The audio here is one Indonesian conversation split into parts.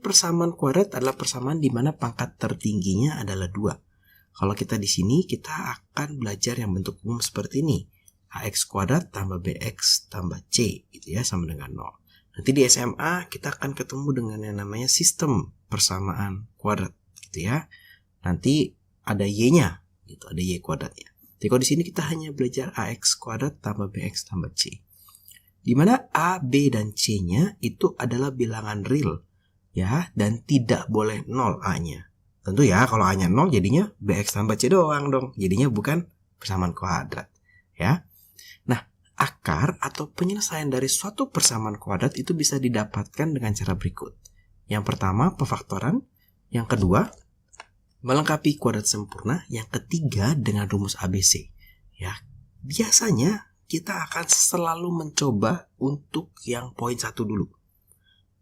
Persamaan kuadrat adalah persamaan di mana pangkat tertingginya adalah 2. Kalau kita di sini, kita akan belajar yang bentuk umum seperti ini. AX kuadrat tambah BX tambah C, gitu ya, sama dengan 0. Nanti di SMA, kita akan ketemu dengan yang namanya sistem persamaan kuadrat, gitu ya. Nanti ada Y-nya, gitu, ada Y kuadratnya. Jadi kalau di sini kita hanya belajar AX kuadrat tambah BX tambah C. Di mana A, B, dan C-nya itu adalah bilangan real, ya, dan tidak boleh 0 A-nya. Tentu ya, kalau A-nya 0 jadinya BX tambah C doang dong. Jadinya bukan persamaan kuadrat, ya. Nah, akar atau penyelesaian dari suatu persamaan kuadrat itu bisa didapatkan dengan cara berikut. Yang pertama, pemfaktoran. Yang kedua, melengkapi kuadrat sempurna. Yang ketiga, dengan rumus ABC. Ya, biasanya kita akan selalu mencoba untuk yang poin 1 dulu.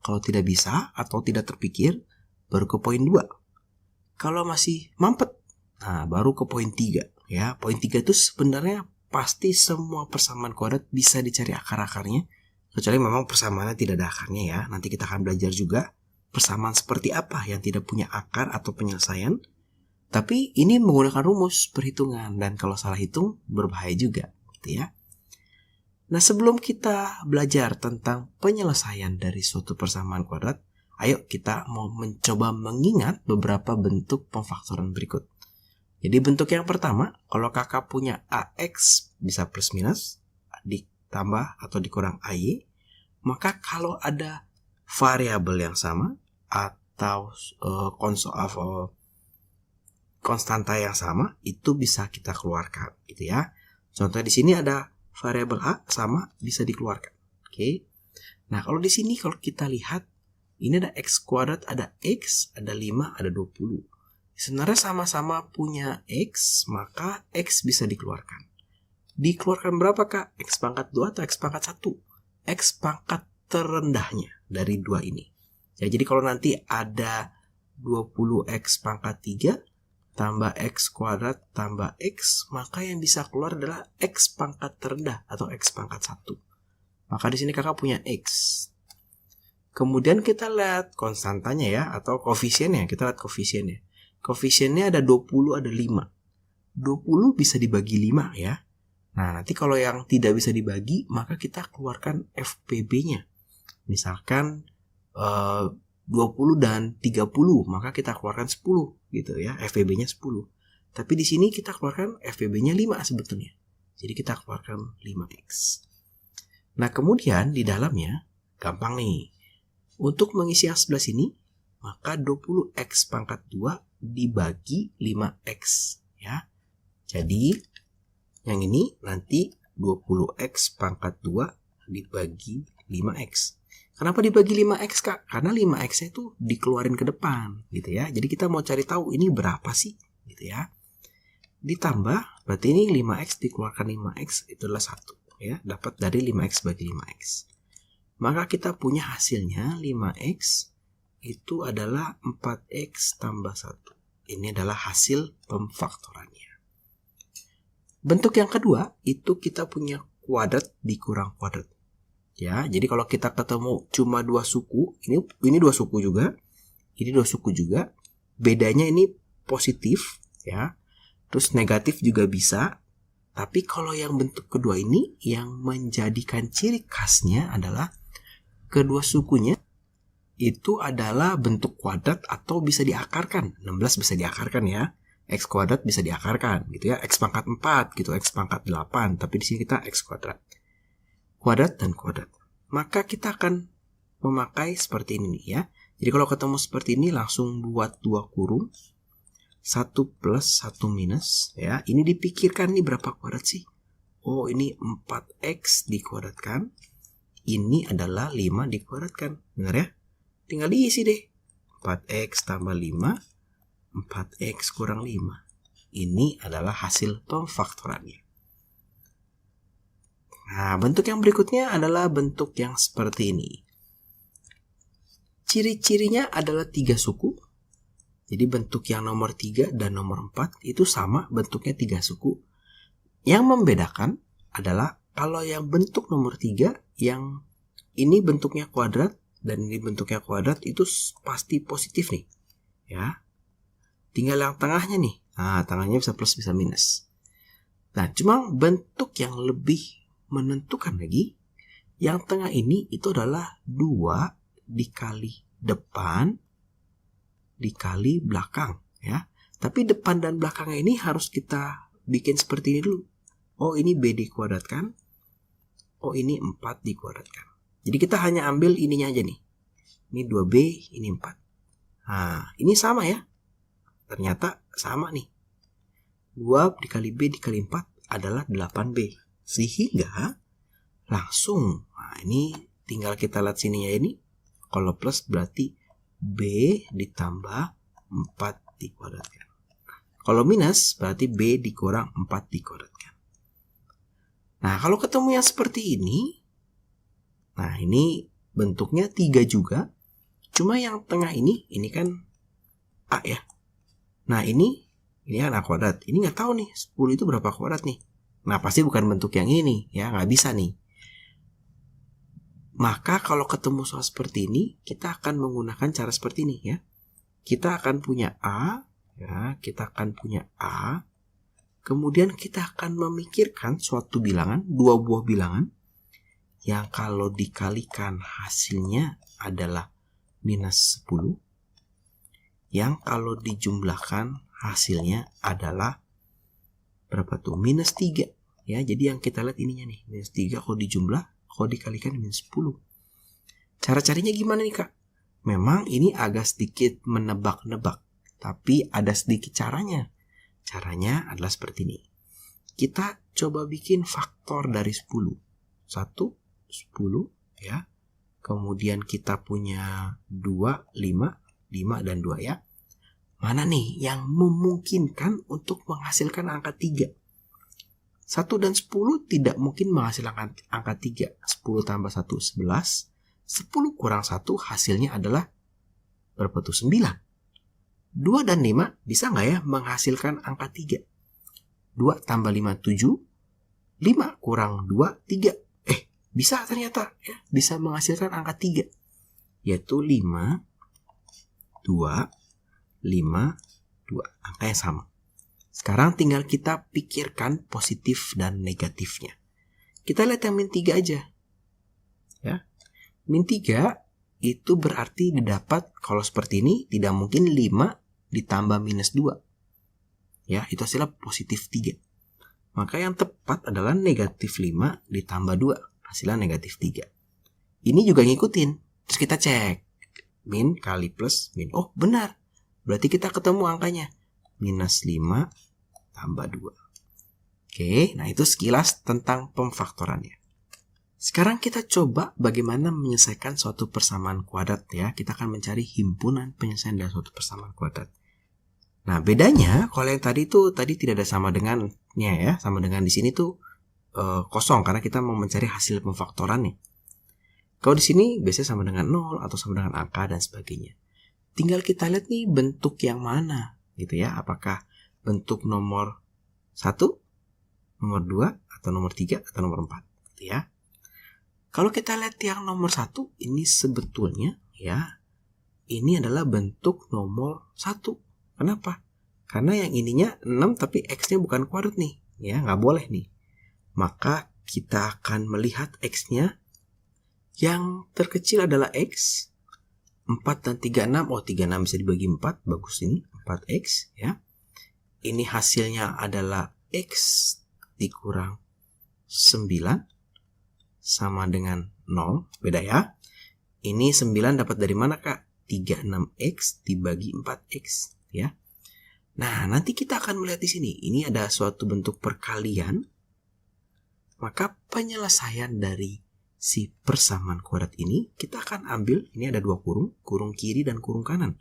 Kalau tidak bisa atau tidak terpikir, baru ke poin 2. Kalau masih mampet, nah baru ke poin 3. Ya, poin 3 itu sebenarnya pasti semua persamaan kuadrat bisa dicari akar-akarnya. Kecuali memang persamaannya tidak ada akarnya ya. Nanti kita akan belajar juga persamaan seperti apa yang tidak punya akar atau penyelesaian. Tapi ini menggunakan rumus perhitungan. Dan kalau salah hitung, berbahaya juga, gitu ya. Nah, sebelum kita belajar tentang penyelesaian dari suatu persamaan kuadrat, ayo kita mau mencoba mengingat beberapa bentuk pemfaktoran berikut. Jadi bentuk yang pertama, kalau kakak punya AX bisa plus minus, ditambah atau dikurang AY, maka kalau ada variabel yang sama atau konstanta yang sama, itu bisa kita keluarkan, gitu ya. Contohnya di sini ada variabel A sama bisa dikeluarkan. Oke. Nah, kalau di sini kalau kita lihat ini ada X kuadrat, ada X, ada 5, ada 20. Sebenarnya sama-sama punya X, maka X bisa dikeluarkan. Dikeluarkan berapa, Kak? X pangkat 2 atau X pangkat 1? X pangkat terendahnya dari 2 ini. Ya, jadi kalau nanti ada 20X pangkat 3 tambah X kuadrat tambah X, maka yang bisa keluar adalah X pangkat terendah atau X pangkat 1. Maka di sini kakak punya X. Kemudian kita lihat konstantanya ya, atau koefisiennya. Kita lihat koefisiennya. Koefisiennya ada 20, ada 5. 20 bisa dibagi 5 ya. Nah, nanti kalau yang tidak bisa dibagi, maka kita keluarkan FPB-nya. Misalkan 20 dan 30, maka kita keluarkan 10 gitu ya, FPB-nya 10. Tapi di sini kita keluarkan FPB-nya 5 sebetulnya. Jadi kita keluarkan 5X. Nah, kemudian di dalamnya gampang nih. Untuk mengisi yang sebelah sini, maka 20X pangkat 2 dibagi 5X ya. Jadi yang ini nanti 20X pangkat 2 dibagi 5X. Kenapa dibagi 5X, Kak? Karena 5X-nya itu dikeluarin ke depan, gitu ya. Jadi kita mau cari tahu ini berapa sih, gitu ya. Ditambah, berarti ini 5X dikeluarkan 5X, itu adalah 1, ya. Dapat dari 5X bagi 5X. Maka kita punya hasilnya 5X itu adalah 4X tambah 1. Ini adalah hasil pemfaktorannya. Bentuk yang kedua, itu kita punya kuadrat dikurang kuadrat. Ya, jadi kalau kita ketemu cuma 2 suku, ini 2 suku juga, ini 2 suku juga, bedanya ini positif, ya, terus negatif juga bisa, tapi kalau yang bentuk kedua ini, yang menjadikan ciri khasnya adalah kedua sukunya itu adalah bentuk kuadrat atau bisa diakarkan, 16 bisa diakarkan ya, X kuadrat bisa diakarkan, gitu ya, X pangkat 4, gitu, X pangkat 8, tapi di sini kita X kuadrat. Kuadrat dan kuadrat. Maka kita akan memakai seperti ini ya. Jadi kalau ketemu seperti ini langsung buat 2 kurung. 1 plus 1 minus ya. Ini dipikirkan nih berapa kuadrat sih? Oh, ini 4X dikuadratkan. Ini adalah 5 dikuadratkan. Benar ya? Tinggal diisi deh. 4X tambah 5. 4X kurang 5. Ini adalah hasil pemfaktorannya. Nah, bentuk yang berikutnya adalah bentuk yang seperti ini. Ciri-cirinya adalah 3 suku. Jadi bentuk yang nomor 3 dan nomor 4 itu sama bentuknya 3 suku. Yang membedakan adalah kalau yang bentuk nomor 3, yang ini bentuknya kuadrat, dan ini bentuknya kuadrat, itu pasti positif nih. Ya. Tinggal yang tengahnya nih. Nah, tengahnya bisa plus bisa minus. Nah, cuma bentuk yang lebih menentukan lagi, yang tengah ini itu adalah 2 dikali depan dikali belakang, ya. Tapi depan dan belakangnya ini harus kita bikin seperti ini dulu. Oh, ini B dikuadratkan. Oh, ini 4 dikuadratkan. Jadi kita hanya ambil ininya aja nih. Ini 2B, ini 4. Nah, ini sama ya. Ternyata sama nih. 2 dikali B dikali 4 adalah 8B. Sehingga langsung, nah ini tinggal kita lihat sininya ini. Kalau plus berarti B ditambah 4 dikuadratkan. Kalau minus berarti B dikurang 4 dikuadratkan. Nah, kalau ketemu yang seperti ini, nah ini bentuknya 3 juga. Cuma yang tengah ini kan A ya. Nah, ini kan A kuadrat. Ini nggak tahu nih 10 itu berapa kuadrat nih. Nah, pasti bukan bentuk yang ini ya, nggak bisa nih. Maka kalau ketemu soal seperti ini, kita akan menggunakan cara seperti ini ya. Kita akan punya A, ya, kita akan punya A. Kemudian kita akan memikirkan suatu bilangan, 2 buah bilangan, yang kalau dikalikan hasilnya adalah minus 10, yang kalau dijumlahkan hasilnya adalah berapa tuh? Minus 3. Ya, jadi yang kita lihat ininya nih, minus 3 kalau dijumlah, kalau dikalikan minus 10. Cara carinya gimana nih, Kak? Memang ini agak sedikit menebak-nebak, tapi ada sedikit caranya. Caranya adalah seperti ini. Kita coba bikin faktor dari 10. 1, 10, ya. Kemudian kita punya 2, 5, 5 dan 2 ya. Mana nih yang memungkinkan untuk menghasilkan angka 3? 1 dan 10 tidak mungkin menghasilkan angka 3. 10 tambah 1, 11. 10 kurang 1 hasilnya adalah berapa tuh? 9. 2 dan 5 bisa nggak ya menghasilkan angka 3? 2 tambah 5, 7. 5 kurang 2, 3. Bisa ternyata ya, bisa menghasilkan angka 3. Yaitu 5, 2, 5, 2. Angka yang sama. Sekarang tinggal kita pikirkan positif dan negatifnya. Kita lihat yang min 3 aja. Ya. Min 3 itu berarti didapat kalau seperti ini tidak mungkin 5 ditambah minus 2. Ya, itu hasilnya positif 3. Maka yang tepat adalah negatif 5 ditambah 2. Hasilnya negatif 3. Ini juga ngikutin. Terus kita cek. Min kali plus min. Oh, benar. Berarti kita ketemu angkanya. Minus 5 tambah 2. Oke, nah itu sekilas tentang pemfaktorannya. Sekarang kita coba bagaimana menyelesaikan suatu persamaan kuadrat ya. Kita akan mencari himpunan penyelesaian dari suatu persamaan kuadrat. Nah, bedanya kalau yang tadi tidak ada sama dengannya ya. Sama dengan di sini tuh kosong karena kita mau mencari hasil pemfaktorannya. Kalau di sini biasanya sama dengan 0 atau sama dengan angka dan sebagainya. Tinggal kita lihat nih bentuk yang mana gitu ya. Apakah bentuk nomor 1, nomor 2, atau nomor 3, atau nomor 4 gitu ya. Kalau kita lihat yang nomor 1, ini sebetulnya ya, ini adalah bentuk nomor 1. Kenapa? Karena yang ininya 6 tapi X-nya bukan kuadrat nih. Ya, nggak boleh nih. Maka kita akan melihat X-nya. Yang terkecil adalah X. 4 dan 36. Oh, 36 bisa dibagi 4. Bagus ini. 4X ya. Ini hasilnya adalah X dikurang 9 sama dengan 0. Beda ya. Ini 9 dapat dari mana, Kak? 36X dibagi 4X ya. Nah, nanti kita akan melihat di sini. Ini ada suatu bentuk perkalian. Maka penyelesaian dari si persamaan kuadrat ini kita akan ambil, ini ada 2 kurung, kurung kiri dan kurung kanan.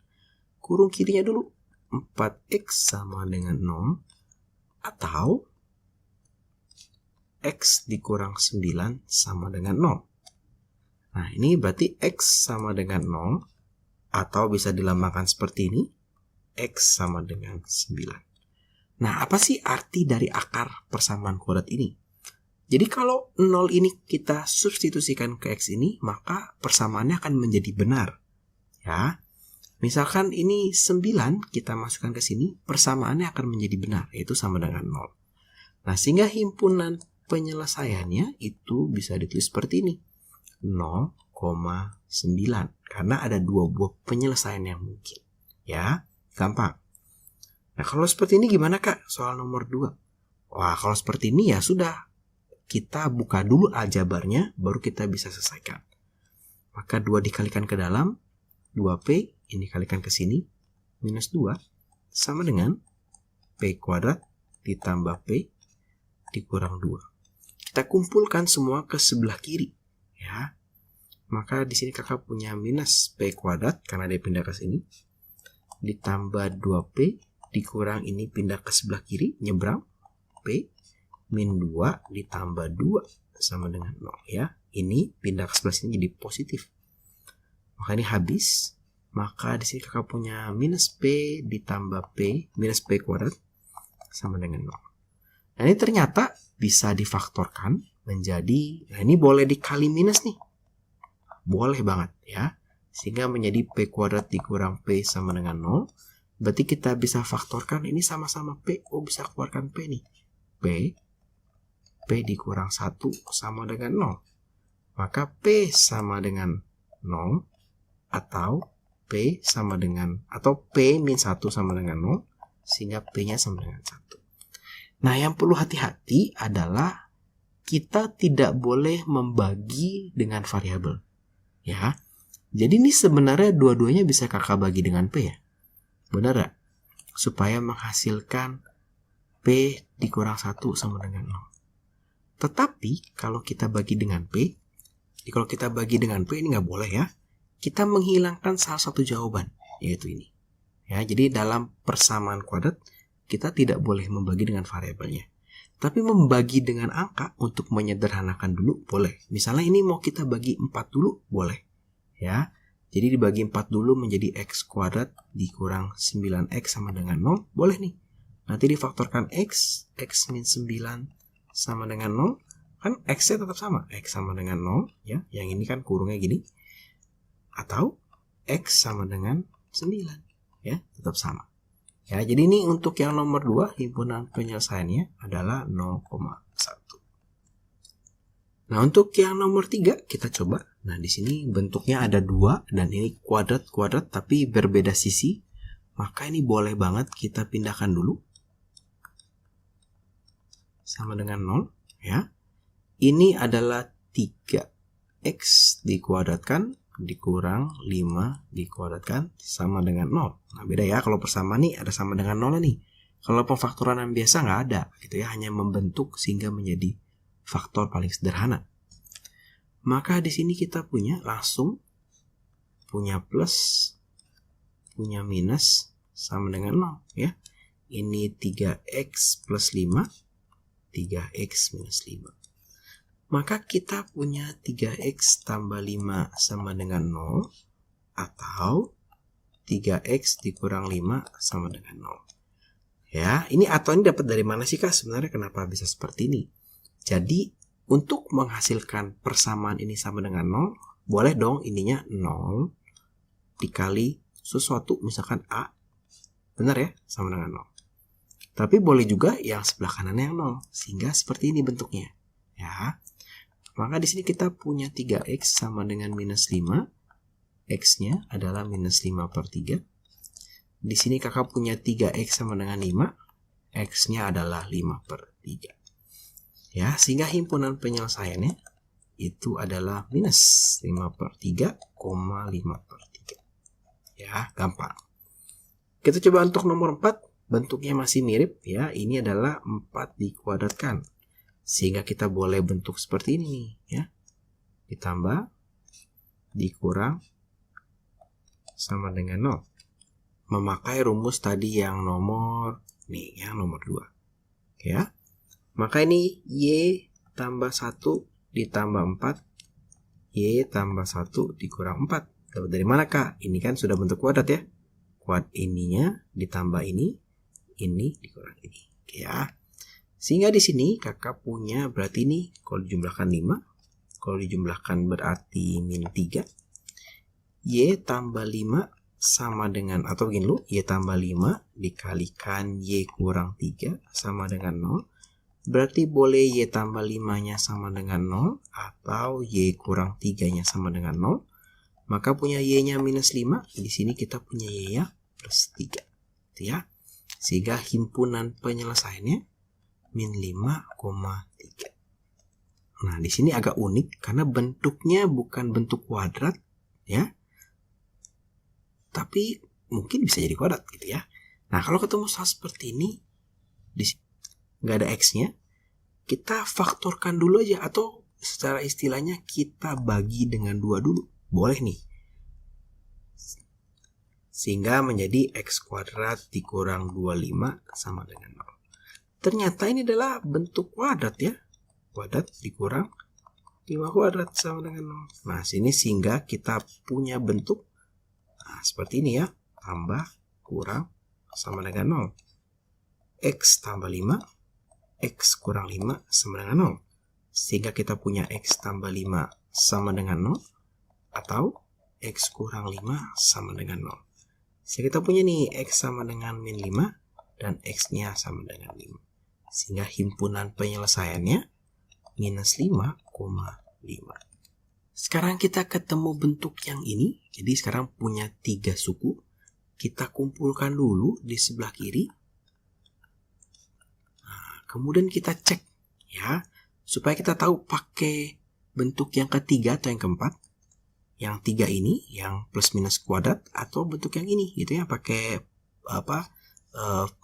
Kurung kirinya dulu 4X sama dengan 0 atau X dikurang 9 sama dengan 0. Nah, ini berarti X sama dengan 0 atau bisa dilambangkan seperti ini, X sama dengan 9. Nah, apa sih arti dari akar persamaan kuadrat ini? Jadi kalau 0 ini kita substitusikan ke X ini, maka persamaannya akan menjadi benar. Ya. Misalkan ini 9 kita masukkan ke sini, persamaannya akan menjadi benar, yaitu sama dengan 0. Nah, sehingga himpunan penyelesaiannya itu bisa ditulis seperti ini. 0,9. Karena ada dua buah penyelesaian yang mungkin. Ya, gampang. Nah, kalau seperti ini gimana, Kak? Soal nomor 2. Wah, kalau seperti ini ya sudah. Kita buka dulu aljabarnya, baru kita bisa selesaikan. Maka 2 dikalikan ke dalam, 2P, ini kalikan ke sini, minus 2, sama dengan P kuadrat ditambah P dikurang 2. Kita kumpulkan semua ke sebelah kiri. Ya. Maka di sini kakak punya minus P kuadrat, karena dia pindah ke sini, ditambah 2P, dikurang ini pindah ke sebelah kiri, nyebrang, P, min 2 ditambah 2 sama dengan 0 ya. Ini pindah ke sebelah sini jadi positif. Maka ini habis. Maka di sini kakak punya minus P ditambah P minus P kuadrat sama dengan 0. Nah, ini ternyata bisa difaktorkan menjadi, nah ini boleh dikali minus nih. Boleh banget ya. Sehingga menjadi P kuadrat dikurang P sama dengan 0. Berarti kita bisa faktorkan ini sama-sama P. Oh, bisa keluarkan P nih. P dikurang 1 sama dengan 0. Maka P sama dengan 0 atau P sama dengan, atau P min 1 sama dengan 0, sehingga P-nya sama dengan 1. Nah, yang perlu hati-hati adalah kita tidak boleh membagi dengan variabel. Ya. Jadi ini sebenarnya dua-duanya bisa kakak bagi dengan P ya. Benar gak? Supaya menghasilkan P dikurang 1 sama dengan 0. Tetapi kalau kita bagi dengan P, kalau kita bagi dengan P ini nggak boleh ya. Kita menghilangkan salah satu jawaban, yaitu ini. Ya, jadi dalam persamaan kuadrat kita tidak boleh membagi dengan variabelnya. Tapi membagi dengan angka untuk menyederhanakan dulu boleh. Misalnya ini mau kita bagi 4 dulu boleh. Ya. Jadi dibagi 4 dulu menjadi X kuadrat dikurang 9X sama dengan 0, boleh nih. Nanti difaktorkan X min 9 sama dengan 0, kan X-nya tetap sama, X sama dengan 0, ya. Yang ini kan kurungnya gini. Atau X sama dengan 9, ya, tetap sama. Ya, jadi ini untuk yang nomor 2, himpunan penyelesaiannya adalah 0,1. Nah, untuk yang nomor 3 kita coba. Nah, di sini bentuknya ada 2 dan ini kuadrat-kuadrat tapi berbeda sisi. Maka ini boleh banget kita pindahkan dulu. Sama dengan 0, ya. Ini adalah 3x dikuadratkan dikurang 5 dikuadratkan sama dengan 0. Nah, beda ya, kalau persamaan nih ada sama dengan 0 nih. Kalau pemfaktoran yang biasa nggak ada, gitu ya, hanya membentuk sehingga menjadi faktor paling sederhana. Maka di sini kita punya langsung punya plus, punya minus sama dengan 0, ya. Ini 3x plus 5, 3x minus 5. Maka kita punya 3x tambah 5 sama dengan 0 atau 3x dikurang 5 sama dengan 0. Ya, ini atau ini dapat dari mana sih, Kak? Sebenarnya kenapa bisa seperti ini? Jadi, untuk menghasilkan persamaan ini sama dengan 0, boleh dong ininya 0 dikali sesuatu, misalkan A. Benar ya? Sama dengan 0. Tapi boleh juga yang sebelah kanannya yang 0, sehingga seperti ini bentuknya. Ya. Maka di sini kita punya 3x sama dengan minus 5. X-nya adalah minus 5 per 3. Di sini kakak punya 3x sama dengan 5. X-nya adalah 5 per 3. Ya, sehingga himpunan penyelesaiannya itu adalah minus 5 per 3, 5 per 3. Ya, gampang. Kita coba untuk nomor 4. Bentuknya masih mirip ya. Ini adalah 4 dikuadratkan. Sehingga kita boleh bentuk seperti ini nih, ya. Ditambah, dikurang, sama dengan 0. Memakai rumus tadi yang nomor, nih, yang nomor 2. Ya. Maka ini Y tambah 1 ditambah 4, Y tambah 1 dikurang 4. Dapat dari mana, Kak? Ini kan sudah bentuk kuadrat ya. Kuadrat ininya ditambah ini dikurang ini. Ya. Sehingga di sini kakak punya berarti ini kalau dijumlahkan 5. Kalau dijumlahkan berarti min 3. Y tambah 5 sama dengan, atau begini dulu, Y tambah 5 dikalikan Y kurang 3 sama dengan 0. Berarti boleh Y tambah 5-nya sama dengan 0 atau Y kurang 3-nya sama dengan 0. Maka punya Y-nya minus 5. Di sini kita punya Y-nya plus 3. Gitu ya. Sehingga himpunan penyelesaiannya min 5,3. Nah, di sini agak unik karena bentuknya bukan bentuk kuadrat ya. Tapi mungkin bisa jadi kuadrat gitu ya. Nah, kalau ketemu hal seperti ini di sini nggak ada X-nya, kita faktorkan dulu aja, atau secara istilahnya kita bagi dengan 2 dulu. Boleh nih. Sehingga menjadi X kuadrat dikurang 25 sama dengan 0. Ternyata ini adalah bentuk kuadrat ya. Kuadrat dikurang 5 kuadrat sama dengan 0. Nah, sini sehingga kita punya bentuk seperti ini ya. Tambah, kurang, sama dengan 0. X tambah 5, X kurang 5 sama dengan 0. Sehingga kita punya X tambah 5 sama dengan 0. Atau X kurang 5 sama dengan 0. Sehingga kita punya nih X sama dengan min 5 dan X-nya sama dengan 5. Sehingga himpunan penyelesaiannya minus 5,5. Sekarang kita ketemu bentuk yang ini. Jadi sekarang punya 3 suku. Kita kumpulkan dulu di sebelah kiri. Nah, kemudian kita cek ya. Supaya kita tahu pakai bentuk yang ketiga atau yang keempat. Yang 3 ini, yang plus minus kuadrat, atau bentuk yang ini gitu ya. Pakai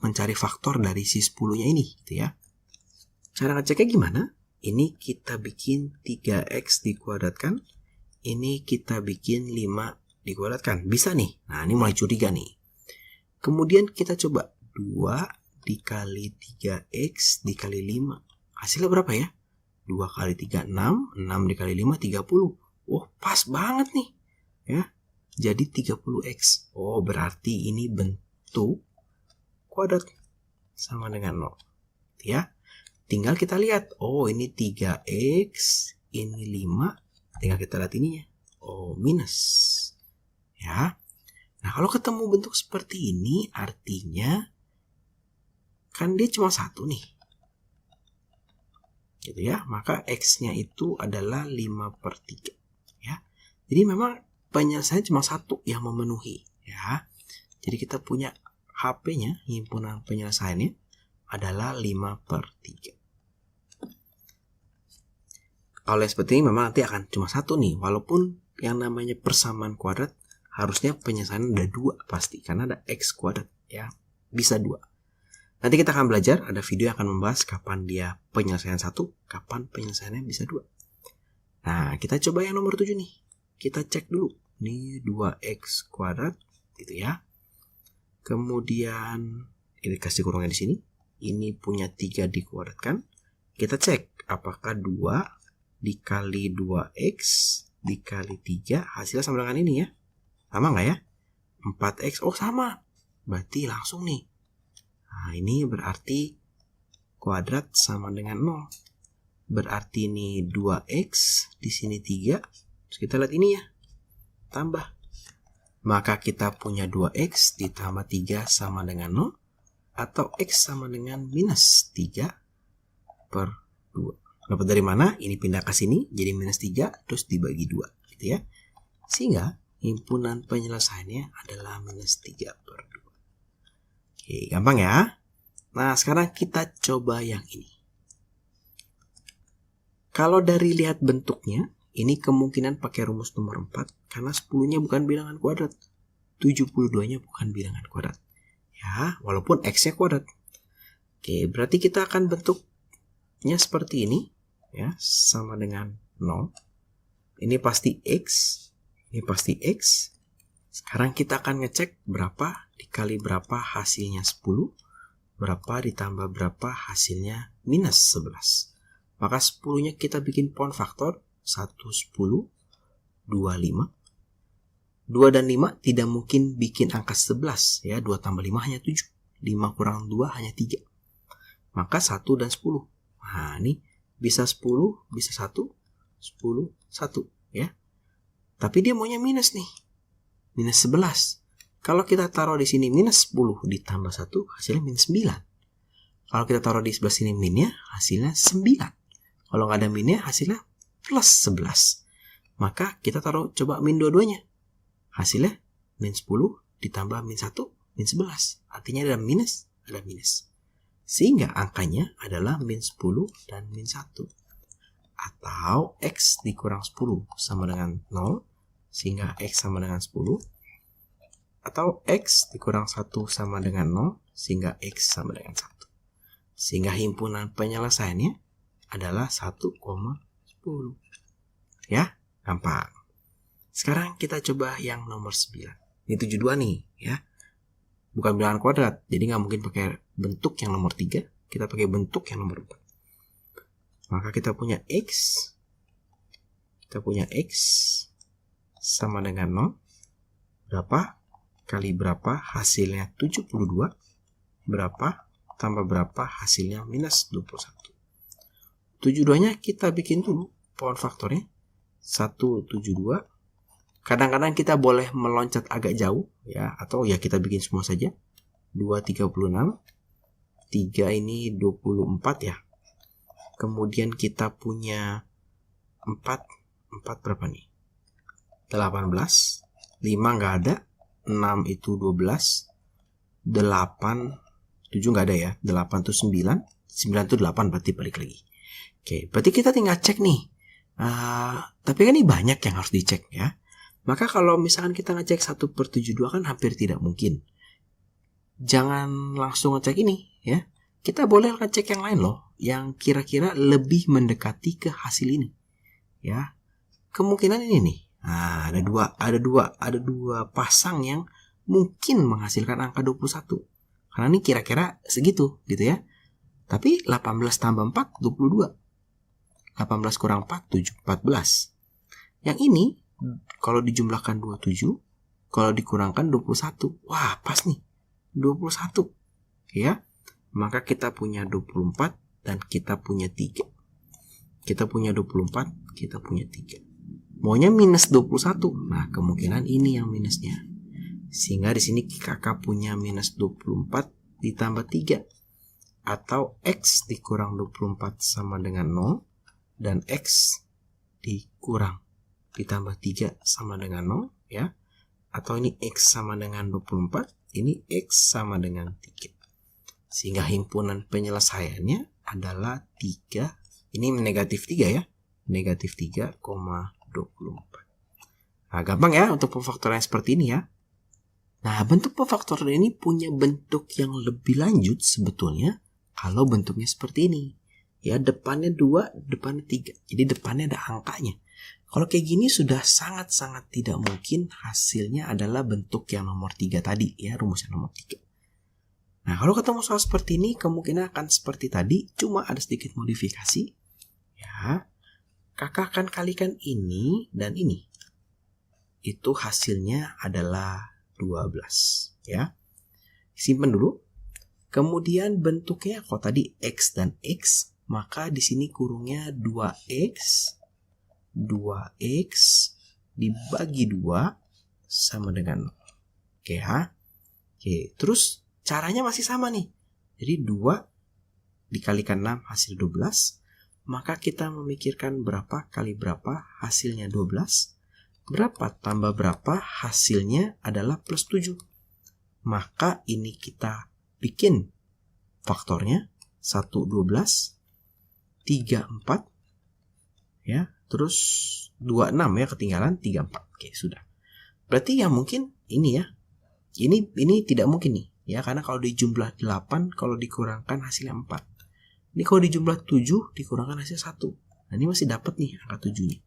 mencari faktor dari si 10-nya ini gitu ya. Cara ngeceknya gimana? Ini kita bikin 3x dikuadratkan. Ini kita bikin 5 dikuadratkan. Bisa nih. Nah, ini mulai curiga nih. Kemudian kita coba 2 dikali 3x dikali 5. Hasilnya berapa ya? 2 kali 3, 6. 6 dikali 5, 30. Oh, pas banget nih. Ya. Jadi 30x. Oh, berarti ini bentuk kuadrat sama dengan 0. Ya. Tinggal kita lihat, oh ini 3x, ini 5, tinggal kita lihat ininya, oh minus, ya. Nah kalau ketemu bentuk seperti ini, artinya kan dia cuma 1 nih, gitu ya. Maka x-nya itu adalah 5/3, ya. Jadi memang penyelesaian cuma 1 yang memenuhi, ya. Jadi kita punya HP-nya, himpunan penyelesaiannya adalah 5/3. Kalau seperti ini memang nanti akan cuma 1 nih. Walaupun yang namanya persamaan kuadrat harusnya penyelesaian ada 2 pasti. Karena ada X kuadrat ya. Bisa 2. Nanti kita akan belajar. Ada video yang akan membahas kapan dia penyelesaian 1. Kapan penyelesaiannya bisa 2. Nah kita coba yang nomor 7 nih. Kita cek dulu. Ini 2X kuadrat gitu ya. Kemudian ini kasih kurangnya di sini. Ini punya 3 dikuadratkan. Kita cek apakah 2 dikali 2x dikali 3 hasilnya sama dengan ini ya. Sama nggak ya? 4x. Oh sama. Berarti langsung nih. Nah ini berarti kuadrat sama dengan 0. Berarti ini 2x. Di sini 3. Terus kita lihat ini ya. Tambah. Maka kita punya 2x ditambah 3 sama dengan 0. Atau x sama dengan minus 3/2. Dapat dari mana? Ini pindah ke sini jadi minus 3 terus dibagi 2 gitu ya. Sehingga himpunan penyelesaiannya adalah minus 3/2. Oke, gampang ya. Nah, sekarang kita coba yang ini. Kalau dari lihat bentuknya, ini kemungkinan pakai rumus nomor 4 karena 10-nya bukan bilangan kuadrat. 72-nya bukan bilangan kuadrat. Ya, walaupun x-nya kuadrat. Oke, berarti kita akan bentuknya seperti ini. Ya, sama dengan 0. Ini pasti X. Ini pasti X. Sekarang kita akan ngecek berapa dikali berapa hasilnya 10. Berapa ditambah berapa hasilnya minus 11. Maka 10-nya kita bikin poin faktor. 1, 10, 2, 5. 2 dan 5 tidak mungkin bikin angka 11. Ya, 2 tambah 5 hanya 7. 5 kurang 2 hanya 3. Maka 1 dan 10. Nah, ini bisa 10, bisa 1, 10, 1. Ya. Tapi dia maunya minus nih. Minus 11. Kalau kita taruh di sini minus 10 ditambah 1, hasilnya minus 9. Kalau kita taruh di sebelah sini minnya, hasilnya 9. Kalau nggak ada minnya, hasilnya plus 11. Maka kita taruh coba min dua-duanya. Hasilnya min 10 ditambah min 1, min 11. Artinya ada minus, ada minus. Sehingga angkanya adalah min 10 dan min 1. Atau X dikurang 10 sama dengan 0. Sehingga X sama dengan 10. Atau X dikurang 1 sama dengan 0. Sehingga X sama dengan 1. Sehingga himpunan penyelesaiannya adalah 1,10. Ya, gampang. Sekarang kita coba yang nomor 9. Ini 72 nih, ya. Bukan bilangan kuadrat, jadi nggak mungkin pakai bentuk yang nomor 3. Kita pakai bentuk yang nomor 4. Maka kita punya X. Kita punya X sama dengan 0. Berapa kali berapa hasilnya 72. Berapa tambah berapa hasilnya minus 21. 72-nya kita bikin dulu pohon faktornya. 172. Kadang-kadang kita boleh meloncat agak jauh, ya, atau ya kita bikin semua saja. 236. 3 ini 24 ya. Kemudian kita punya 4. 4 berapa nih? 18. 5 nggak ada. 6 itu 12. 8, 7 nggak ada ya. 8 itu 9. 9 itu 8 berarti balik lagi. Oke, berarti kita tinggal cek nih. Tapi kan ini banyak yang harus dicek ya. Maka kalau misalkan kita ngecek 1/72 kan hampir tidak mungkin. Jangan langsung ngecek ini ya. Kita boleh ngecek yang lain loh, yang kira-kira lebih mendekati ke hasil ini. Ya. Kemungkinan ini nih. Nah, ada dua pasang yang mungkin menghasilkan angka 21. Karena ini kira-kira segitu gitu ya. Tapi 18 tambah 4 22. 18 kurang 4 7 14. Yang ini kalau dijumlahkan 27, kalau dikurangkan 21. Wah, pas nih. 21. Ya. Maka kita punya 24 dan kita punya 3. Kita punya 24, kita punya 3. Maunya minus 21. Nah, kemungkinan ini yang minusnya. Sehingga di sini kakak punya minus 24 ditambah 3. Atau X dikurang 24 sama dengan 0. Dan X dikurang ditambah 3 sama dengan 0 ya. Atau ini X sama dengan 24, ini X sama dengan 3. Sehingga himpunan penyelesaiannya adalah 3. Ini negatif 3 ya. Negatif 3,24. Nah, gampang ya untuk pemfaktoran seperti ini ya. Nah, bentuk pemfaktoran ini punya bentuk yang lebih lanjut sebetulnya kalau bentuknya seperti ini. Ya, depannya 2, depannya 3. Jadi depannya ada angkanya. Kalau kayak gini sudah sangat-sangat tidak mungkin hasilnya adalah bentuk yang nomor 3 tadi. Ya, rumus yang nomor 3. Nah, kalau ketemu soal seperti ini, kemungkinan akan seperti tadi. Cuma ada sedikit modifikasi. Ya, kakak akan kalikan ini dan ini. Itu hasilnya adalah 12. Ya, simpan dulu. Kemudian bentuknya, kalau tadi X dan X, maka di sini kurungnya 2X dibagi 2 sama dengan 0. Oke ya. Oke, terus caranya masih sama nih. Jadi 2 dikalikan 6 hasil 12. Maka kita memikirkan berapa kali berapa hasilnya 12. Berapa tambah berapa hasilnya adalah plus 7. Maka ini kita bikin faktornya 1, 12, 3, 4. Ya, terus 26 ya ketinggalan 3, 4. Oke, sudah. Berarti ya mungkin ini ya. Ini tidak mungkin nih. Ya, karena kalau dijumlah 8, kalau dikurangkan hasilnya 4. Ini kalau dijumlah 7, dikurangkan hasilnya 1. Nah, ini masih dapat nih angka 7-nya.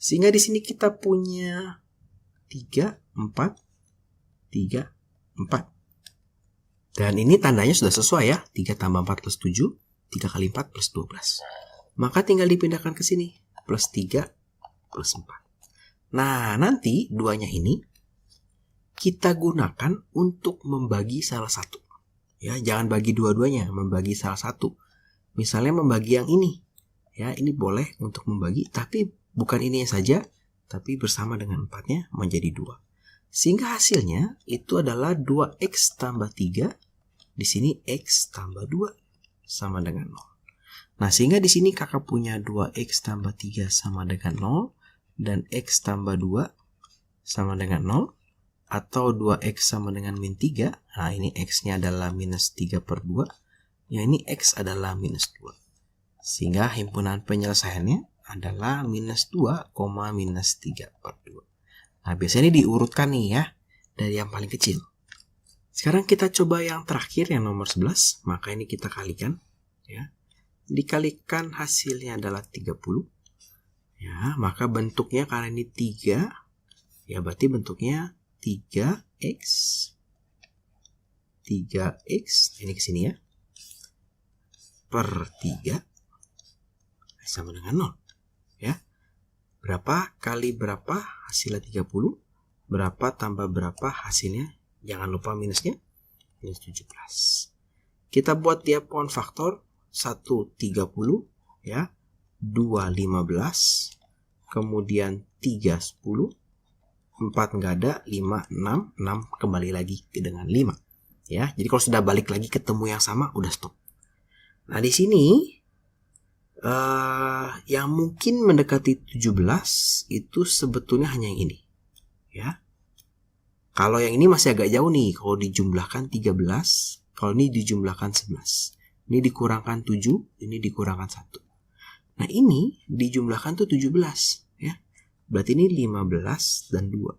Sehingga di sini kita punya 3, 4, 3, 4. Dan ini tandanya sudah sesuai ya. 3 tambah 4 plus 7. 3 kali 4 plus 12. Maka tinggal dipindahkan ke sini. Plus 3 plus 4. Nah, nanti duanya ini kita gunakan untuk membagi salah satu. Ya, jangan bagi dua-duanya, membagi salah satu. Misalnya membagi yang ini. Ya, ini boleh untuk membagi, tapi bukan ini saja, tapi bersama dengan 4-nya menjadi 2. Sehingga hasilnya itu adalah 2x tambah 3. Di sini x tambah 2 sama dengan 0. Nah, sehingga di sini kakak punya 2x tambah 3 sama dengan 0. Dan x tambah 2 sama dengan 0. Atau 2x sama dengan min 3. Nah, ini x-nya adalah minus 3 per 2. Ya, ini x adalah minus 2. Sehingga himpunan penyelesaiannya adalah minus 2, minus 3 per 2. Nah, biasanya ini diurutkan nih ya, dari yang paling kecil. Sekarang kita coba yang terakhir, yang nomor 11. Maka ini kita kalikan. Ya. Dikalikan hasilnya adalah 30. Ya, maka bentuknya karena ini 3. Ya, berarti bentuknya 3x. 3x, ini ke sini ya. Per 3. Sama dengan 0. Ya. Berapa kali berapa hasilnya 30. Berapa tambah berapa hasilnya. Jangan lupa minusnya. Minus 17. Kita buat dia pohon faktor. 1 30. Ya. 2 15. Kemudian 3 10. 4 nggak ada. 5 6. 6 kembali lagi dengan 5. Ya. Jadi kalau sudah balik lagi ketemu yang sama. Udah stop. Nah, di sini yang mungkin mendekati 17 itu sebetulnya hanya yang ini. Ya. Kalau yang ini masih agak jauh nih. Kalau dijumlahkan 13. Kalau ini dijumlahkan 11. Ini dikurangkan 7. Ini dikurangkan 1. Nah, ini dijumlahkan tuh 17. Ya. Berarti ini 15 dan 2.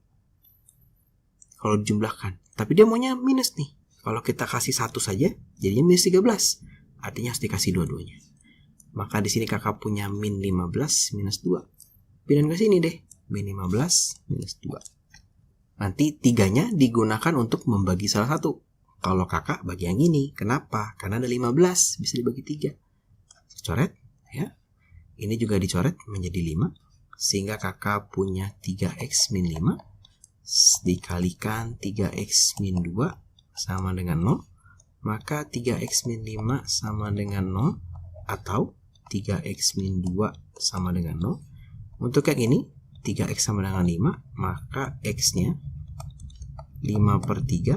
Kalau dijumlahkan. Tapi dia maunya minus nih. Kalau kita kasih 1 saja, jadinya minus 13. Artinya harus dikasih dua-duanya. Maka di sini kakak punya min 15 minus 2. Pindahin ke sini deh. Min 15 minus 2. Nanti 3-nya digunakan untuk membagi salah satu. Kalau kakak bagi yang ini. Kenapa? Karena ada 15. Bisa dibagi 3. Coret. Ya. Ini juga dicoret menjadi 5. Sehingga kakak punya 3x min 5. Dikalikan 3x min 2 sama dengan 0. Maka 3x min 5 sama dengan 0. Atau 3x min 2 sama dengan 0. Untuk yang ini 3x sama dengan 5. Maka x-nya 5 per 3.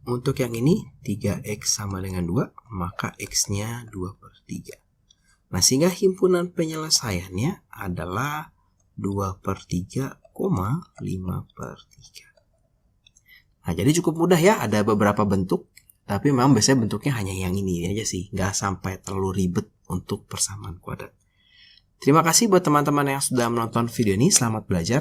Untuk yang ini 3x sama dengan 2. Maka x-nya 2 per 3. Nah, sehingga himpunan penyelesaiannya adalah 2 per 3, 5 per 3. Nah, jadi cukup mudah ya. Ada beberapa bentuk. Tapi memang biasanya bentuknya hanya yang ini aja sih. Nggak sampai terlalu ribet untuk persamaan kuadrat. Terima kasih buat teman-teman yang sudah menonton video ini. Selamat belajar.